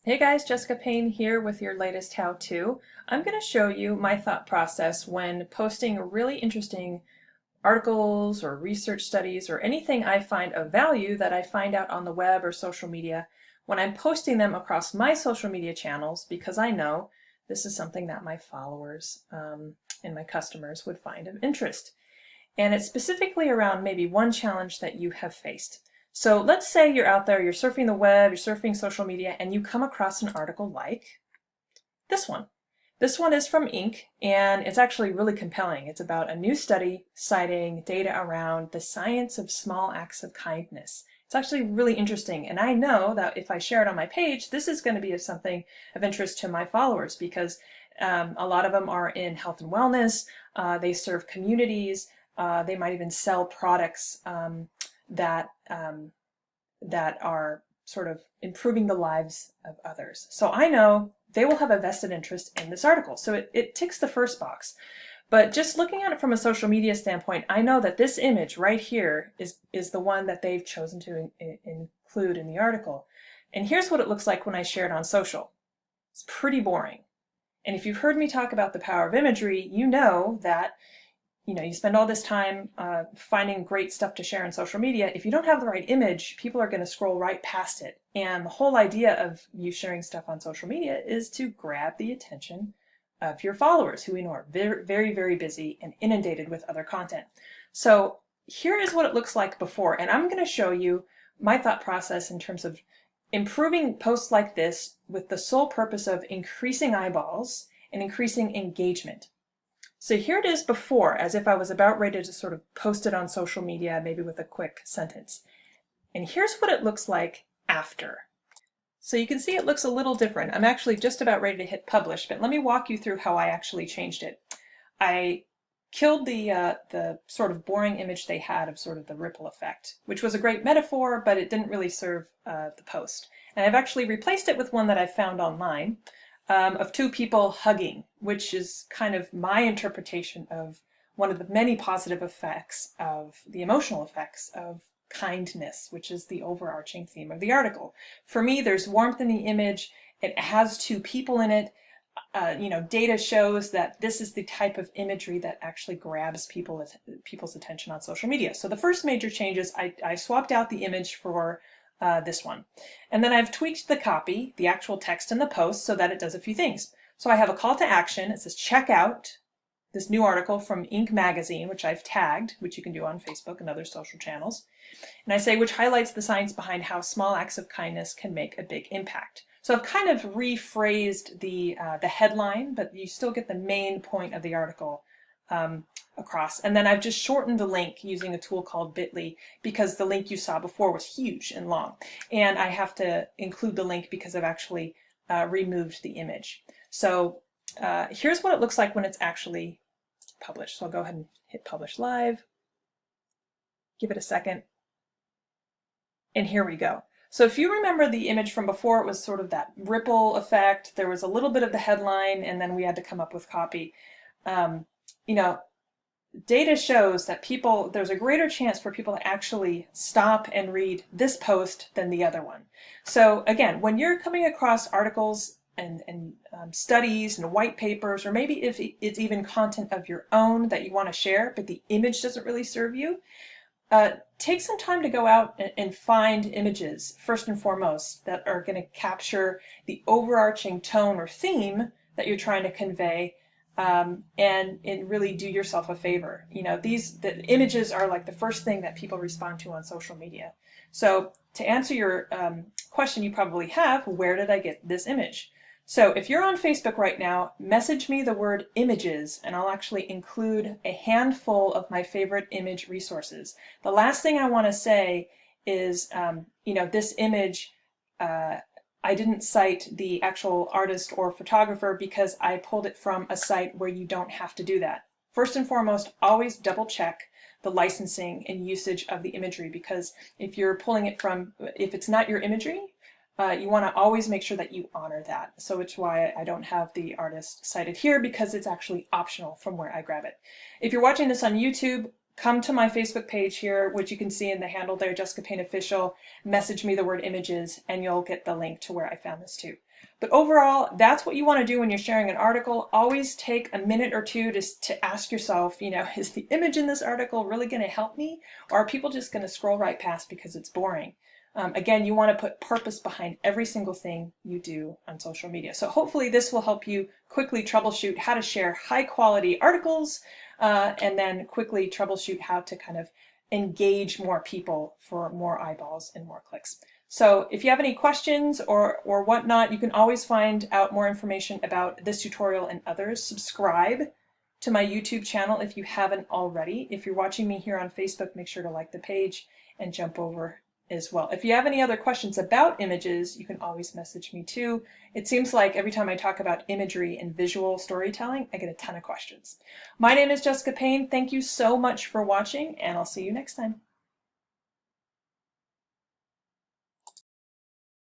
Hey guys, Jessica Payne here with your latest how-to. I'm going to show you my thought process when posting really interesting articles or research studies or anything I find of value that I find out on the web or social media when I'm posting them across my social media channels because I know this is something that my followers and my customers would find of interest. And it's specifically around maybe one challenge that you have faced. So let's say you're out there, you're surfing the web, you're surfing social media, and you come across an article like this one. This one is from Inc., and it's actually really compelling. It's about a new study citing data around the science of small acts of kindness. It's actually really interesting, and I know that if I share it on my page, this is going to be something of interest to my followers because a lot of them are in health and wellness, they serve communities, they might even sell products that that are sort of improving the lives of others. So I know they will have a vested interest in this article. So it ticks the first box. But just looking at it from a social media standpoint, I know that this image right here is the one that they've chosen to include in the article. And here's what it looks like when I share it on social. It's pretty boring. And if you've heard me talk about the power of imagery, you know that you spend all this time finding great stuff to share on social media. If you don't have the right image, people are going to scroll right past it. And the whole idea of you sharing stuff on social media is to grab the attention of your followers, who we know are very, very, very busy and inundated with other content. So here is what it looks like before. And I'm going to show you my thought process in terms of improving posts like this with the sole purpose of increasing eyeballs and increasing engagement. So here it is before, as if I was about ready to sort of post it on social media, maybe with a quick sentence. And here's what it looks like after. So you can see it looks a little different. I'm actually just about ready to hit publish, but let me walk you through how I actually changed it. I killed the sort of boring image they had of sort of the ripple effect, which was a great metaphor, but it didn't really serve the post. And I've actually replaced it with one that I found online, of two people hugging, which is kind of my interpretation of one of the many positive effects of the emotional effects of kindness, which is the overarching theme of the article. For me, there's warmth in the image. It has two people in it. Data shows that this is the type of imagery that actually grabs people's attention on social media. So the first major change is I swapped out the image for this one. And then I've tweaked the copy, the actual text in the post, so that it does a few things. So I have a call to action. It says check out this new article from Inc. magazine, which I've tagged, which you can do on Facebook and other social channels. And I say, which highlights the science behind how small acts of kindness can make a big impact. So I've kind of rephrased the headline, but you still get the main point of the article across. And then I've just shortened the link using a tool called Bitly because the link you saw before was huge and long. And I have to include the link because I've actually removed the image. So here's what it looks like when it's actually published. So I'll go ahead and hit publish live, give it a second, and here we go. So if you remember the image from before, it was sort of that ripple effect. There was a little bit of the headline, and then we had to come up with copy. Data shows that there's a greater chance for people to actually stop and read this post than the other one. So again, when you're coming across articles and studies and white papers, or maybe if it's even content of your own that you want to share, but the image doesn't really serve you, take some time to go out and find images, first and foremost, that are going to capture the overarching tone or theme that you're trying to convey, and really do yourself a favor. The images are like the first thing that people respond to on social media. So to answer your question you probably have, where did I get this image? So if you're on Facebook right now, message me the word images, and I'll actually include a handful of my favorite image resources. The last thing I want to say is, this image, I didn't cite the actual artist or photographer because I pulled it from a site where you don't have to do that. First and foremost, always double check the licensing and usage of the imagery, because if you're pulling it from, if it's not your imagery, you want to always make sure that you honor that. So it's why I don't have the artist cited here, because it's actually optional from where I grab it. If you're watching this on YouTube, come to my Facebook page here, which you can see in the handle there, Jessica Payne Official, message me the word images, and you'll get the link to where I found this too. But overall, that's what you want to do when you're sharing an article. Always take a minute or two to ask yourself, is the image in this article really going to help me? Or are people just going to scroll right past because it's boring? Again, you want to put purpose behind every single thing you do on social media. So hopefully this will help you quickly troubleshoot how to share high quality articles and then quickly troubleshoot how to kind of engage more people for more eyeballs and more clicks. So if you have any questions or whatnot, you can always find out more information about this tutorial and others. Subscribe to my YouTube channel if you haven't already. If you're watching me here on Facebook, make sure to like the page and jump over as well. If you have any other questions about images, you can always message me too. It seems like every time I talk about imagery and visual storytelling, I get a ton of questions. My name is Jessica Payne. Thank you so much for watching, and I'll see you next time.